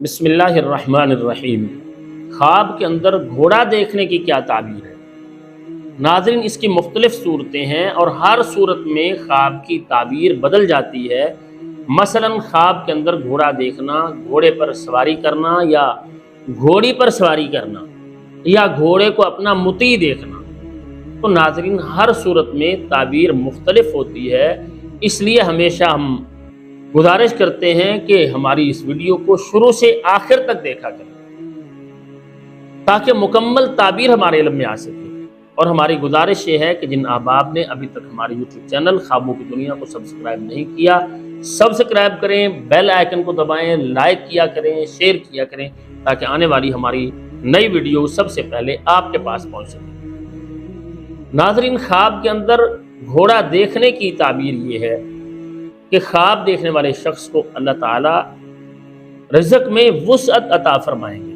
بسم اللہ الرحمن الرحیم۔ خواب کے اندر گھوڑا دیکھنے کی کیا تعبیر ہے؟ ناظرین، اس کی مختلف صورتیں ہیں اور ہر صورت میں خواب کی تعبیر بدل جاتی ہے۔ مثلا خواب کے اندر گھوڑا دیکھنا، گھوڑے پر سواری کرنا یا گھوڑی پر سواری کرنا یا گھوڑے کو اپنا مطیع دیکھنا، تو ناظرین ہر صورت میں تعبیر مختلف ہوتی ہے۔ اس لیے ہمیشہ ہم گزارش کرتے ہیں کہ ہماری اس ویڈیو کو شروع سے آخر تک دیکھا کریں تاکہ مکمل تعبیر ہمارے علم میں آ سکے۔ اور ہماری گزارش یہ ہے کہ جن احباب نے ابھی تک ہمارے یوٹیوب چینل خوابوں کی دنیا کو سبسکرائب نہیں کیا، سبسکرائب کریں، بیل آئیکن کو دبائیں، لائک کیا کریں، شیئر کیا کریں تاکہ آنے والی ہماری نئی ویڈیو سب سے پہلے آپ کے پاس پہنچ سکے۔ ناظرین، خواب کے اندر گھوڑا دیکھنے کی تعبیر یہ ہے کہ خواب دیکھنے والے شخص کو اللہ تعالیٰ رزق میں وسعت عطا فرمائیں گے،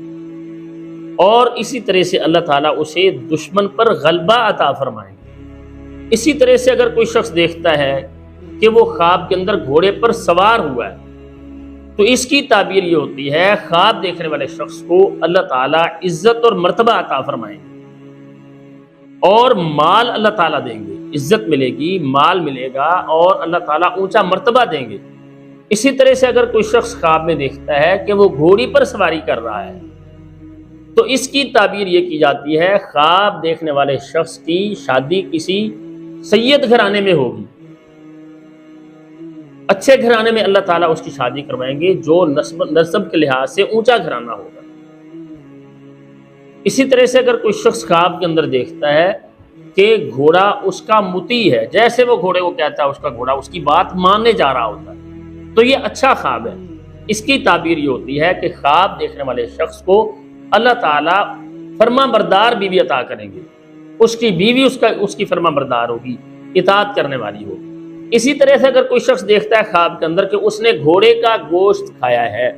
اور اسی طرح سے اللہ تعالیٰ اسے دشمن پر غلبہ عطا فرمائیں گے۔ اسی طرح سے اگر کوئی شخص دیکھتا ہے کہ وہ خواب کے اندر گھوڑے پر سوار ہوا ہے، تو اس کی تعبیر یہ ہوتی ہے خواب دیکھنے والے شخص کو اللہ تعالیٰ عزت اور مرتبہ عطا فرمائیں گے، اور مال اللہ تعالیٰ دیں گے، عزت ملے گی، مال ملے گا، اور اللہ تعالیٰ اونچا مرتبہ دیں گے۔ اسی طرح سے اگر کوئی شخص خواب میں دیکھتا ہے کہ وہ گھوڑی پر سواری کر رہا ہے، تو اس کی تعبیر یہ کی جاتی ہے خواب دیکھنے والے شخص کی شادی کسی سید گھرانے میں ہوگی، اچھے گھرانے میں اللہ تعالیٰ اس کی شادی کروائیں گے جو نسب کے لحاظ سے اونچا گھرانہ ہوگا۔ اسی طرح سے اگر کوئی شخص خواب کے اندر دیکھتا ہے کہ گھوڑا اس کا مطیع ہے، جیسے وہ گھوڑے کو کہتا ہے اس کا گھوڑا اس کی بات ماننے جا رہا ہوتا ہے، تو یہ اچھا خواب ہے۔ اس کی تعبیر یہ ہوتی ہے کہ خواب دیکھنے والے شخص کو اللہ تعالیٰ فرما بردار بیوی عطا کریں گے، اس کی بیوی اس کی فرما بردار ہوگی، اطاعت کرنے والی ہوگی۔ اسی طرح سے اگر کوئی شخص دیکھتا ہے خواب کے اندر کہ اس نے گھوڑے کا گوشت کھایا ہے،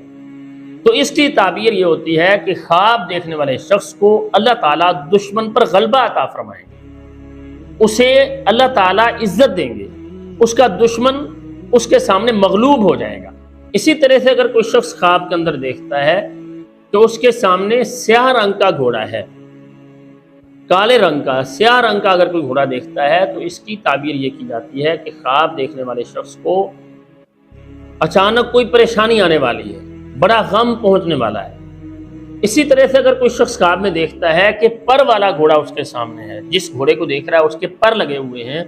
تو اس کی تعبیر یہ ہوتی ہے کہ خواب دیکھنے والے شخص کو اللہ تعالیٰ دشمن پر غلبہ عطا فرمائیں گے، اسے اللہ تعالیٰ عزت دیں گے، اس کا دشمن اس کے سامنے مغلوب ہو جائے گا۔ اسی طرح سے اگر کوئی شخص خواب کے اندر دیکھتا ہے کہ اس کے سامنے سیاہ رنگ کا گھوڑا ہے، کالے رنگ کا، سیاہ رنگ کا اگر کوئی گھوڑا دیکھتا ہے، تو اس کی تعبیر یہ کی جاتی ہے کہ خواب دیکھنے والے شخص کو اچانک کوئی پریشانی آنے والی ہے، بڑا غم پہنچنے والا ہے۔ اسی طرح سے اگر کوئی شخص خواب میں دیکھتا ہے کہ پر والا گھوڑا اس کے سامنے ہے، جس گھوڑے کو دیکھ رہا ہے اس کے پر لگے ہوئے ہیں،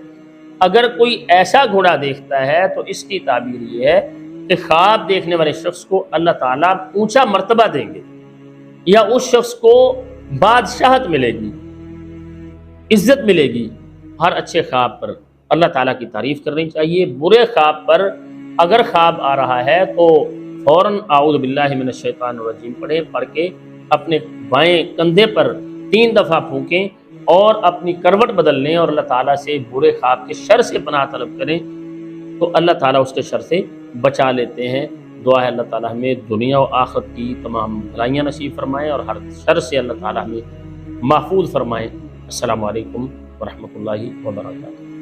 اگر کوئی ایسا گھوڑا دیکھتا ہے تو اس کی تعبیر یہ ہے کہ خواب دیکھنے والے شخص کو اللہ تعالیٰ اونچا مرتبہ دیں گے، یا اس شخص کو بادشاہت ملے گی، عزت ملے گی۔ ہر اچھے خواب پر اللہ تعالیٰ کی تعریف کرنی چاہیے۔ برے خواب پر اگر خواب آ رہا ہے تو فوراً اعوذ باللہ من الشیطان الرجیم پڑھیں، پڑھ کے اپنے بائیں کندھے پر 3 دفعہ پھونکیں اور اپنی کروٹ بدل لیں، اور اللہ تعالیٰ سے برے خواب کے شر سے پناہ طلب کریں، تو اللہ تعالیٰ اس کے شر سے بچا لیتے ہیں۔ دعا ہے اللہ تعالیٰ ہمیں دنیا و آخرت کی تمام بھلائیاں نصیب فرمائیں اور ہر شر سے اللہ تعالیٰ ہمیں محفوظ فرمائیں۔ السلام علیکم ورحمۃ اللہ وبرکاتہ۔